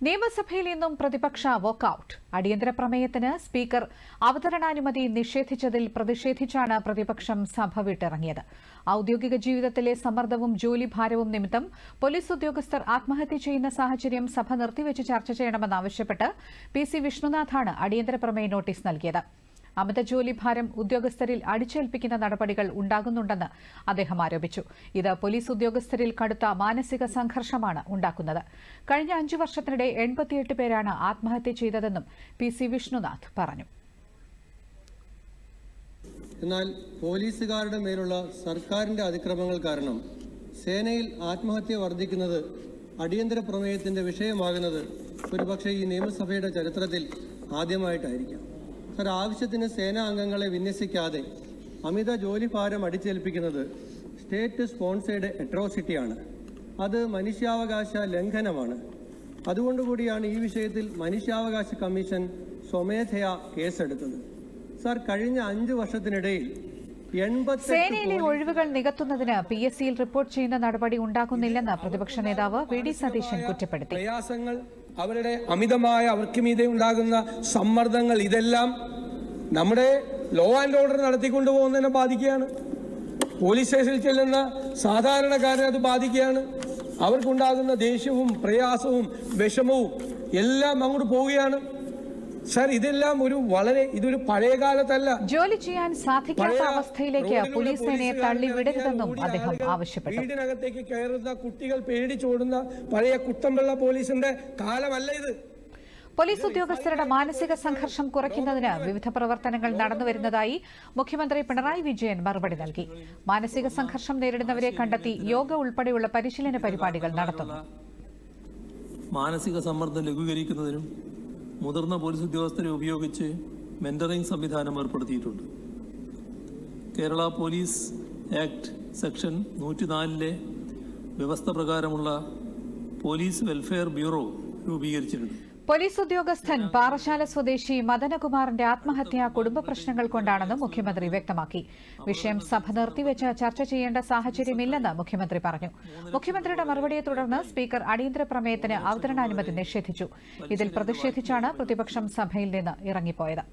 നിയമസഭയിൽ നിന്നും പ്രതിപക്ഷ വാക്കൌട്ട്. അടിയന്തര പ്രമേയത്തിന് സ്പീക്കർ അവതരണാനുമതി നിഷേധിച്ചതിൽ പ്രതിഷേധിച്ചാണ് പ്രതിപക്ഷം സഭ വിട്ടിറങ്ങിയത്. ഔദ്യോഗിക ജീവിതത്തിലെ സമ്മർദ്ദവും ജോലിഭാരവും നിമിത്തം പോലീസ് ഉദ്യോഗസ്ഥർ ആത്മഹത്യ ചെയ്യുന്ന സാഹചര്യം സഭ നിർത്തിവെച്ച് ചർച്ച ചെയ്യണമെന്നാവശ്യപ്പെട്ട് പി.സി. വിഷ്ണുനാഥാണ് അടിയന്തര പ്രമേയ നോട്ടീസ് നൽകിയത്. അമിത ജോലിഭാരം ഉദ്യോഗസ്ഥരിൽ അടിച്ചേൽപ്പിക്കുന്ന നടപടികൾ ഉണ്ടാകുന്നുണ്ടെന്ന് അദ്ദേഹം ആരോപിച്ചു. ഇത് പോലീസ് ഉദ്യോഗസ്ഥരിൽ കടുത്ത മാനസിക സംഘർഷമാണ് ഉണ്ടാക്കുന്നത്. കഴിഞ്ഞ 5 വർഷത്തിനിടെ 88 പേരാണ് ആത്മഹത്യ ചെയ്തതെന്നും പി.സി. വിഷ്ണുനാഥ് പറഞ്ഞു. എന്നാൽ പോലീസുകാരുടെ മേലുള്ള സർക്കാരിന്റെ അതിക്രമങ്ങൾ കാരണം സേനയിൽ ആത്മഹത്യ വർദ്ധിക്കുന്നത് അടിയന്തര പ്രമേയത്തിന്റെ വിഷയമാകുന്നത് ഒരുപക്ഷെ ഈ നിയമസഭയുടെ ചരിത്രത്തിൽ ആദ്യമായിട്ടായിരിക്കാം. ആവശ്യത്തിന് സേനാ അംഗങ്ങളെ വിന്യസിക്കാതെ അമിത ജോലിഭാരം അടിച്ചേൽപ്പിക്കുന്നത് സ്റ്റേറ്റ് സ്പോൺസേഡ് അട്രോസിറ്റിയാണ്. അത് മനുഷ്യാവകാശ ലംഘനമാണ്. അതുകൊണ്ടുകൂടിയാണ് ഈ വിഷയത്തിൽ മനുഷ്യാവകാശ കമ്മീഷൻ സ്വമേധയാ കേസെടുത്തത്. കഴിഞ്ഞ 5 വർഷത്തിനിടയിൽ സേനയിലെ ഒഴിവുകൾ നികത്തുന്നതിന് PSCയിൽ റിപ്പോർട്ട് ചെയ്യുന്ന നടപടി ഉണ്ടാകുന്നില്ലെന്ന് പ്രതിപക്ഷ നേതാവ് വി.ഡി. സതീശൻ കുറ്റപ്പെടുത്തി. പ്രയാസങ്ങൾ, അവരുടെ അമിതമായ അവർക്ക് മീതെ ഉണ്ടാകുന്ന സമ്മർദ്ദങ്ങൾ, ഇതെല്ലാം നമ്മുടെ ലോ ആൻഡ് ഓർഡർ നടത്തിക്കൊണ്ടുപോകുന്നതിനെ ബാധിക്കുകയാണ്. പോലീസ് സ്റ്റേഷനിൽ ചെല്ലുന്ന സാധാരണക്കാരനെ അത് ബാധിക്കുകയാണ്. അവർക്കുണ്ടാകുന്ന ദേഷ്യവും പ്രയാസവും വിഷമവും എല്ലാം അങ്ങോട്ട് പോവുകയാണ്. ഇതെല്ലാം ഇതൊരു പഴയ കാലത്തല്ല. ജോലി ചെയ്യാൻ സാധിക്കാത്ത അവസ്ഥയിലേക്ക് പോലീസ് സേനയെ തള്ളിവിടരുതെന്നും അദ്ദേഹം ആവശ്യപ്പെട്ടു. വീടിനകത്തേക്ക് കയറുന്ന കുട്ടികൾ പേടിച്ചോടുന്ന പഴയ കുട്ടമ്പിള്ള പോലീസിന്റെ കാലമല്ല ഇത്. പോലീസ് ഉദ്യോഗസ്ഥരുടെ മാനസിക സംഘർഷം കുറയ്ക്കുന്നതിന് വിവിധ പ്രവർത്തനങ്ങൾ നടന്നുവരുന്നതായി മുഖ്യമന്ത്രി പിണറായി വിജയൻ മറുപടി നൽകി. മാനസിക സംഘർഷം നേരിടുന്നവരെ കണ്ടെത്തി യോഗ ഉൾപ്പെടെയുള്ള പരിശീലന പരിപാടികൾ നടത്തുന്നു. മാനസിക സമ്മർദ്ദം ലഘൂകരിക്കുന്നതിനും മുതിർന്ന പോലീസ് ഉദ്യോഗസ്ഥരെ ഉപയോഗിച്ച് മെന്ററിംഗ് സംവിധാനം ഏർപ്പെടുത്തിയിട്ടുണ്ട്. കേരള പോലീസ് ആക്ട് സെക്ഷൻ 104 വ്യവസ്ഥ പ്രകാരമുള്ള പോലീസ് വെൽഫെയർ ബ്യൂറോ രൂപീകരിച്ചിട്ടുണ്ട്. പോലീസ് ഉദ്യോഗസ്ഥൻ പാറശാല സ്വദേശി മദനകുമാറിന്റെ ആത്മഹത്യ കുടുംബ പ്രശ്നങ്ങൾ കൊണ്ടാണെന്ന് മുഖ്യമന്ത്രി വ്യക്തമാക്കി. വിഷയം സഭ നിർത്തിവെച്ച് ചർച്ച ചെയ്യേണ്ട സാഹചര്യമില്ലെന്ന് മുഖ്യമന്ത്രി പറഞ്ഞു. മുഖ്യമന്ത്രിയുടെ മറുപടിയെ തുടർന്ന് സ്പീക്കർ അടിയന്തര പ്രമേയത്തിന് അവതരണാനുമതി നിഷേധിച്ചു. ഇതിൽ പ്രതിഷേധിച്ചാണ് പ്രതിപക്ഷം സഭയിൽ നിന്ന് ഇറങ്ങിപ്പോയത്.